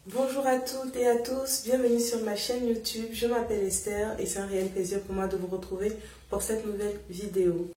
Bonjour à toutes et à tous, bienvenue sur ma chaîne YouTube. Je m'appelle Esther et c'est un réel plaisir pour moi de vous retrouver pour cette nouvelle vidéo.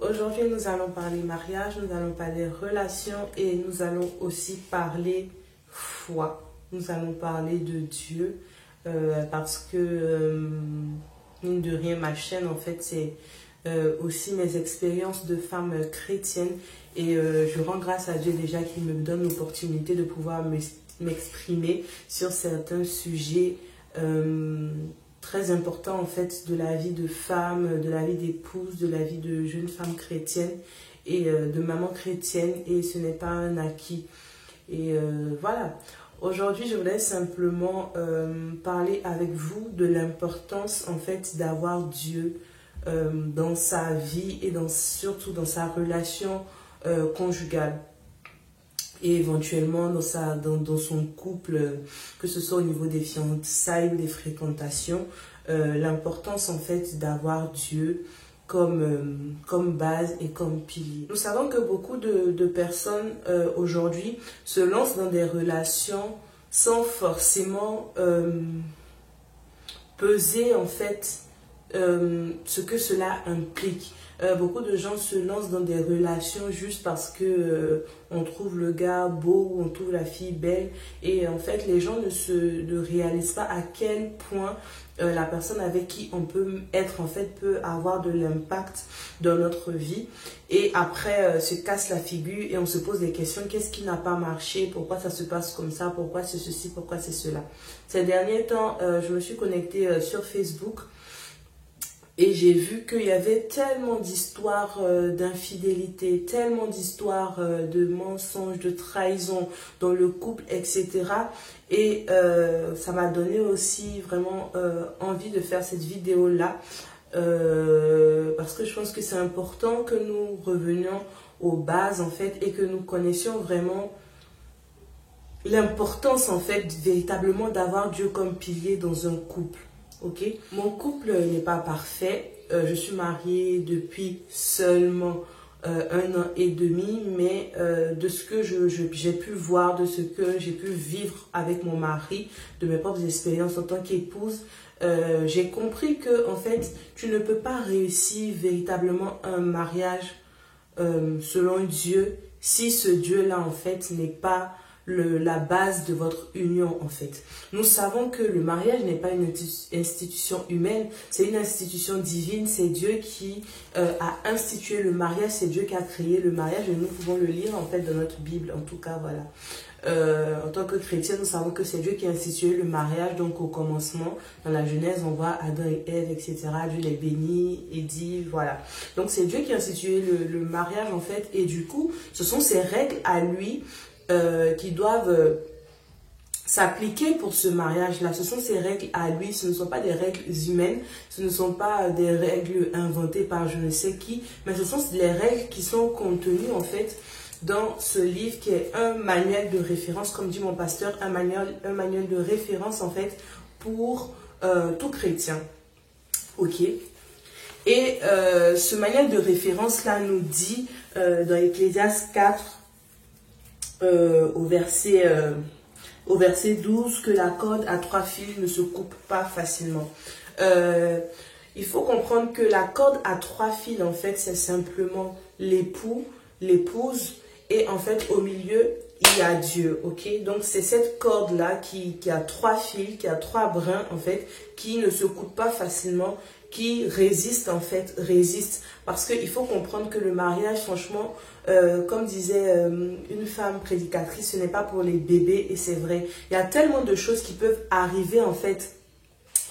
Aujourd'hui, nous allons parler mariage, nous allons parler relations et nous allons aussi parler foi. Nous allons parler de Dieu parce que, mine de rien, ma chaîne, en fait, c'est aussi mes expériences de femme chrétienne et je rends grâce à Dieu déjà qu'il me donne l'opportunité de pouvoir m'exprimer sur certains sujets très importants en fait de la vie de femme, de la vie d'épouse, de la vie de jeune femme chrétienne et de maman chrétienne, et ce n'est pas un acquis. Et voilà. Aujourd'hui, je voulais simplement parler avec vous de l'importance en fait d'avoir Dieu dans sa vie et surtout dans sa relation conjugale et éventuellement dans son couple, que ce soit au niveau des fiançailles ou des fréquentations, l'importance en fait d'avoir Dieu comme base et comme pilier. Nous savons que beaucoup de personnes aujourd'hui se lancent dans des relations sans forcément peser en fait ce que cela implique. Beaucoup de gens se lancent dans des relations juste parce que on trouve le gars beau ou on trouve la fille belle, et en fait les gens ne réalisent pas à quel point la personne avec qui on peut être en fait peut avoir de l'impact dans notre vie, et après se casse la figure et on se pose des questions: qu'est-ce qui n'a pas marché, pourquoi ça se passe comme ça, pourquoi c'est ceci, pourquoi c'est cela. Ces derniers temps je me suis connectée sur Facebook et j'ai vu qu'il y avait tellement d'histoires d'infidélité, tellement d'histoires de mensonges, de trahison dans le couple, etc. Et ça m'a donné aussi vraiment envie de faire cette vidéo-là. Parce que je pense que c'est important que nous revenions aux bases en fait et que nous connaissions vraiment l'importance en fait véritablement d'avoir Dieu comme pilier dans un couple. Ok, mon couple n'est pas parfait. Je suis mariée depuis seulement 1 an et demi, mais de ce que j'ai pu voir, de ce que j'ai pu vivre avec mon mari, de mes propres expériences en tant qu'épouse, j'ai compris que en fait, tu ne peux pas réussir véritablement un mariage selon Dieu si ce Dieu-là en fait n'est pas la base de votre union en fait. Nous savons que le mariage n'est pas une institution humaine, c'est une institution divine. C'est Dieu qui a institué le mariage, c'est Dieu qui a créé le mariage, et nous pouvons le lire en fait dans notre Bible, en tout cas voilà. En tant que chrétien, nous savons que c'est Dieu qui a institué le mariage. Donc au commencement, dans la Genèse, on voit Adam et Ève, etc. Dieu les bénit et dit voilà. Donc c'est Dieu qui a institué le mariage en fait, et du coup, ce sont ses règles à lui qui doivent s'appliquer pour ce mariage-là. Ce sont ses règles à lui, ce ne sont pas des règles humaines, ce ne sont pas des règles inventées par je ne sais qui, mais ce sont les règles qui sont contenues en fait dans ce livre qui est un manuel de référence, comme dit mon pasteur, un manuel de référence en fait pour tout chrétien. Ok. Et ce manuel de référence là nous dit dans Ecclésiaste 4 au verset 12 que la corde à 3 fils ne se coupe pas facilement. Il faut comprendre que la corde à 3 fils en fait c'est simplement l'époux, l'épouse, et en fait au milieu il y a Dieu. Ok, donc c'est cette corde là qui a 3 fils, qui a 3 brins en fait, qui ne se coupe pas facilement, qui résiste en fait, résiste. Parce qu'il faut comprendre que le mariage, franchement, comme disait une femme prédicatrice, ce n'est pas pour les bébés, et c'est vrai. Il y a tellement de choses qui peuvent arriver en fait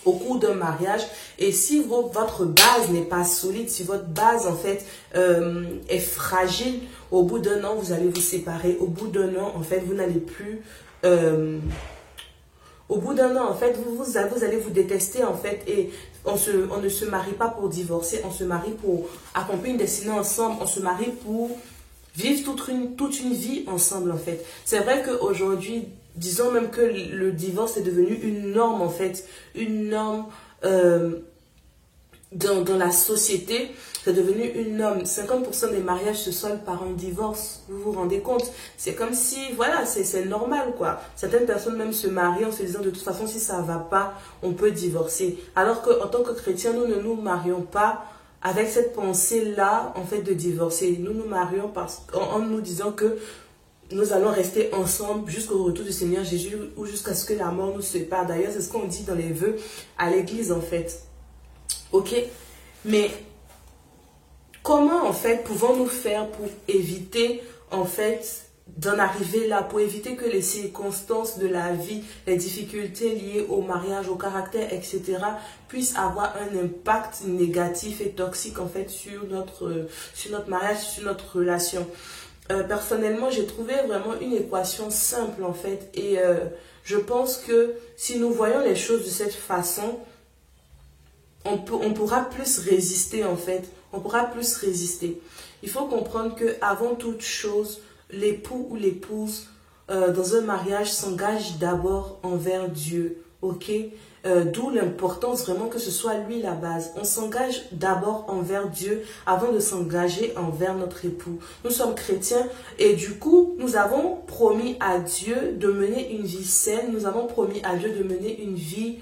au cours d'un mariage, et si votre base n'est pas solide, si votre base en fait est fragile, au bout d'un an vous allez vous séparer. Au bout d'un an en fait vous n'allez plus au bout d'un an en fait vous allez vous détester en fait, et on ne se marie pas pour divorcer, on se marie pour accomplir une destinée ensemble, on se marie pour vivre toute une vie ensemble en fait. C'est vrai qu'aujourd'hui, disons même que le divorce est devenu une norme en fait, une norme dans la société, c'est devenu une norme. 50% des mariages se soldent par un divorce. Vous vous rendez compte? C'est comme si, voilà, c'est normal, quoi. Certaines personnes même se marient en se disant, de toute façon, si ça va pas, on peut divorcer. Alors qu'en tant que chrétiens, nous ne nous marions pas avec cette pensée-là, en fait, de divorcer. Nous nous marions en nous disant que nous allons rester ensemble jusqu'au retour du Seigneur Jésus ou jusqu'à ce que la mort nous sépare. D'ailleurs, c'est ce qu'on dit dans les vœux à l'église, en fait. Ok? Mais comment, en fait, pouvons-nous faire pour éviter, en fait, d'en arriver là, pour éviter que les circonstances de la vie, les difficultés liées au mariage, au caractère, etc., puissent avoir un impact négatif et toxique, en fait, sur notre mariage, sur notre relation. Personnellement, j'ai trouvé vraiment une équation simple, en fait, et je pense que si nous voyons les choses de cette façon, on pourra plus résister, en fait. On pourra plus résister. Il faut comprendre que avant toute chose, l'époux ou l'épouse dans un mariage s'engage d'abord envers Dieu. Ok? D'où l'importance vraiment que ce soit lui la base. On s'engage d'abord envers Dieu avant de s'engager envers notre époux. Nous sommes chrétiens et du coup, nous avons promis à Dieu de mener une vie saine. Nous avons promis à Dieu de mener une vie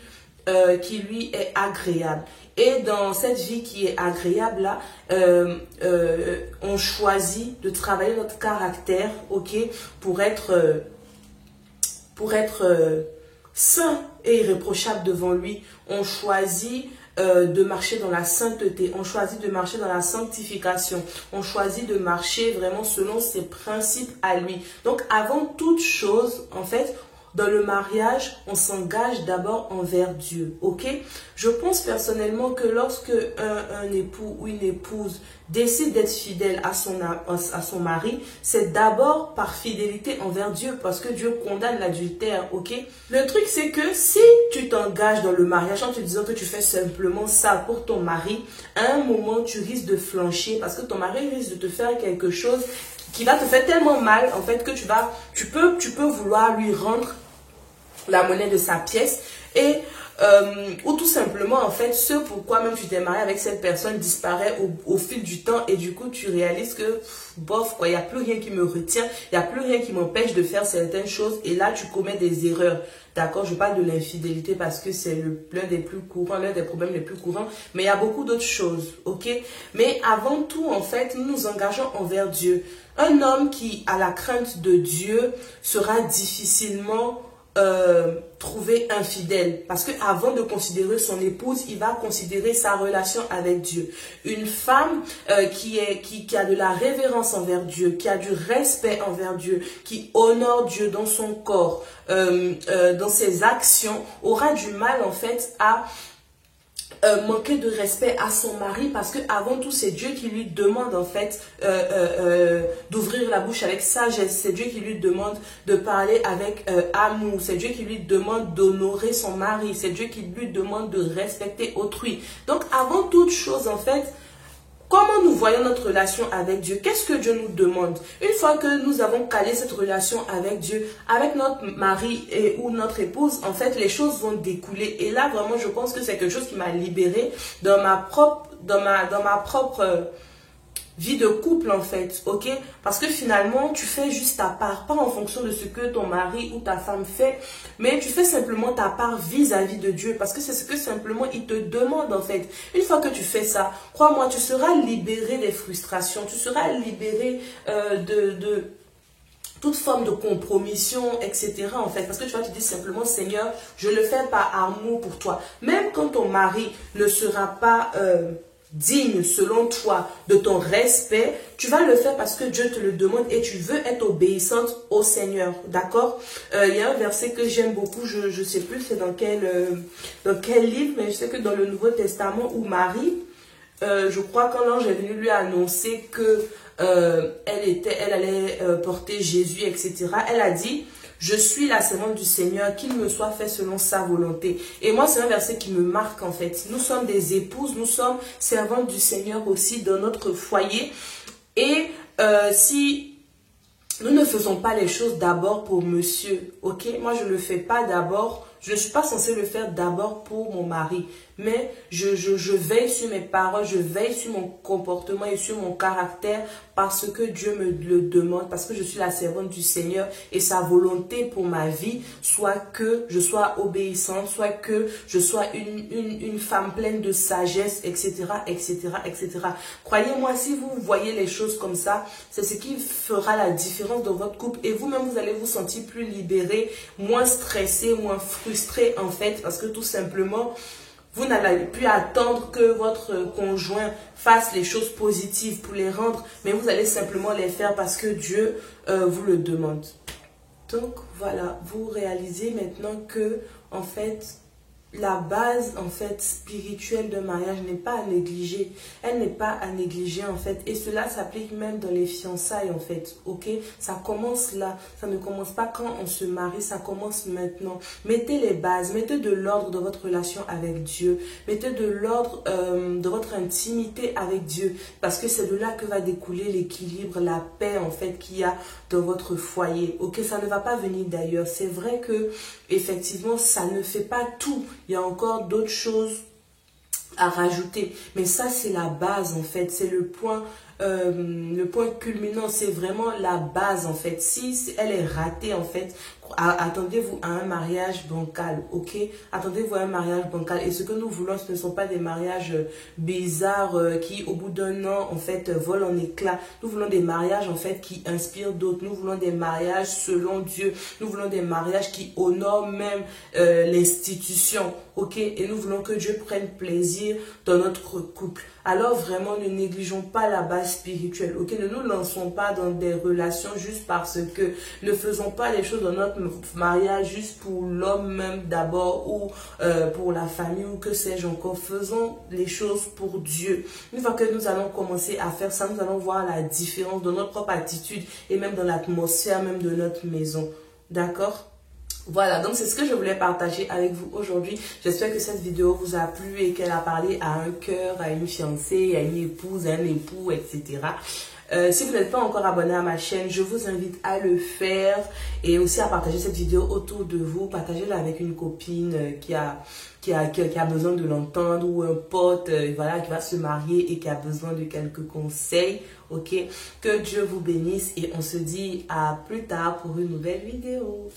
qui lui est agréable. Et dans cette vie qui est agréable là, on choisit de travailler notre caractère, ok, pour être saint et irréprochable devant lui. On choisit de marcher dans la sainteté, on choisit de marcher dans la sanctification, on choisit de marcher vraiment selon ses principes à lui. Donc avant toute chose, en fait, dans le mariage, on s'engage d'abord envers Dieu, ok? Je pense personnellement que lorsque un époux ou une épouse décide d'être fidèle à son mari, c'est d'abord par fidélité envers Dieu, parce que Dieu condamne l'adultère, ok? Le truc, c'est que si tu t'engages dans le mariage en te disant que tu fais simplement ça pour ton mari, à un moment, tu risques de flancher, parce que ton mari risque de te faire quelque chose qui va te faire tellement mal, en fait, que tu peux vouloir lui rendre la monnaie de sa pièce et ou tout simplement en fait ce pourquoi même tu t'es marié avec cette personne disparaît au fil du temps et du coup tu réalises que bof quoi, il n'y a plus rien qui me retient, il n'y a plus rien qui m'empêche de faire certaines choses et là tu commets des erreurs. D'accord, je parle de l'infidélité parce que c'est l'un des plus courants, l'un des problèmes les plus courants, mais il y a beaucoup d'autres choses, ok? Mais avant tout, en fait, nous nous engageons envers Dieu. Un homme qui a la crainte de Dieu sera difficilement trouvé infidèle parce que avant de considérer son épouse, il va considérer sa relation avec Dieu. Une femme qui a de la révérence envers Dieu, qui a du respect envers Dieu, qui honore Dieu dans son corps, dans ses actions, aura du mal en fait à manquer de respect à son mari parce que avant tout c'est Dieu qui lui demande en fait d'ouvrir la bouche avec sagesse, c'est Dieu qui lui demande de parler avec amour, c'est Dieu qui lui demande d'honorer son mari, c'est Dieu qui lui demande de respecter autrui. Donc avant toute chose en fait, comment nous voyons notre relation avec Dieu? Qu'est-ce que Dieu nous demande? Une fois que nous avons calé cette relation avec Dieu, avec notre mari ou notre épouse, en fait, les choses vont découler. Et là, vraiment, je pense que c'est quelque chose qui m'a libérée dans ma propre vie de couple en fait, ok? Parce que finalement, tu fais juste ta part, pas en fonction de ce que ton mari ou ta femme fait, mais tu fais simplement ta part vis-à-vis de Dieu, parce que c'est ce que simplement il te demande en fait. Une fois que tu fais ça, crois-moi, tu seras libéré des frustrations, tu seras libéré de toute forme de compromission, etc. en fait, parce que tu vas te dire simplement, Seigneur, je le fais par amour pour toi. Même quand ton mari ne sera pas digne selon toi de ton respect, tu vas le faire parce que Dieu te le demande et tu veux être obéissante au Seigneur, d'accord? Il y a un verset que j'aime beaucoup, je ne sais plus c'est dans quel livre, mais je sais que dans le Nouveau Testament où Marie, je crois quand l'ange est venu lui annoncer que elle allait porter Jésus, etc. Elle a dit, je suis la servante du Seigneur, qu'il me soit fait selon sa volonté. Et moi, c'est un verset qui me marque en fait. Nous sommes des épouses, nous sommes servantes du Seigneur aussi dans notre foyer. Et si nous ne faisons pas les choses d'abord pour monsieur, ok? Moi, je ne le fais pas d'abord. Je ne suis pas censée le faire d'abord pour mon mari. mais je veille sur mes paroles, je veille sur mon comportement et sur mon caractère parce que Dieu me le demande, parce que je suis la servante du Seigneur et sa volonté pour ma vie, soit que je sois obéissante, soit que je sois une femme pleine de sagesse, etc., etc., etc. Croyez-moi, si vous voyez les choses comme ça, c'est ce qui fera la différence dans votre couple et vous-même, vous allez vous sentir plus libéré, moins stressé, moins frustré en fait, parce que tout simplement, vous n'allez plus attendre que votre conjoint fasse les choses positives pour les rendre, mais vous allez simplement les faire parce que Dieu vous le demande. Donc voilà, vous réalisez maintenant que en fait, la base en fait spirituelle d'un mariage n'est pas à négliger. Elle n'est pas à négliger en fait. Et cela s'applique même dans les fiançailles en fait. Ok? Ça commence là. Ça ne commence pas quand on se marie. Ça commence maintenant. Mettez les bases. Mettez de l'ordre dans votre relation avec Dieu. Mettez de l'ordre dans votre intimité avec Dieu. Parce que c'est de là que va découler l'équilibre, la paix en fait qu'il y a dans votre foyer. Ok? Ça ne va pas venir d'ailleurs. C'est vrai que effectivement, ça ne fait pas tout. Il y a encore d'autres choses à rajouter. Mais ça, c'est la base, en fait. C'est le point culminant. C'est vraiment la base, en fait. Si elle est ratée, en fait, attendez-vous à un mariage bancal, ok? Attendez-vous à un mariage bancal. Et ce que nous voulons, ce ne sont pas des mariages bizarres qui, au bout d'un an, en fait, volent en éclats. Nous voulons des mariages, en fait, qui inspirent d'autres. Nous voulons des mariages selon Dieu. Nous voulons des mariages qui honorent même l'institution, ok? Et nous voulons que Dieu prenne plaisir dans notre couple. Alors, vraiment, ne négligeons pas la base spirituelle, ok? Ne nous lançons pas dans des relations juste parce que ne faisons pas les choses dans notre mariage juste pour l'homme même d'abord ou pour la famille ou que sais-je encore. Faisons les choses pour Dieu. Une fois que nous allons commencer à faire ça, nous allons voir la différence dans notre propre attitude et même dans l'atmosphère même de notre maison. D'accord? Voilà, donc c'est ce que je voulais partager avec vous aujourd'hui. J'espère que cette vidéo vous a plu et qu'elle a parlé à un cœur, à une fiancée, à une épouse, à un époux, etc. Si vous n'êtes pas encore abonné à ma chaîne, je vous invite à le faire et aussi à partager cette vidéo autour de vous. Partagez-la avec une copine qui a besoin de l'entendre ou un pote voilà, qui va se marier et qui a besoin de quelques conseils. Ok, que Dieu vous bénisse et on se dit à plus tard pour une nouvelle vidéo.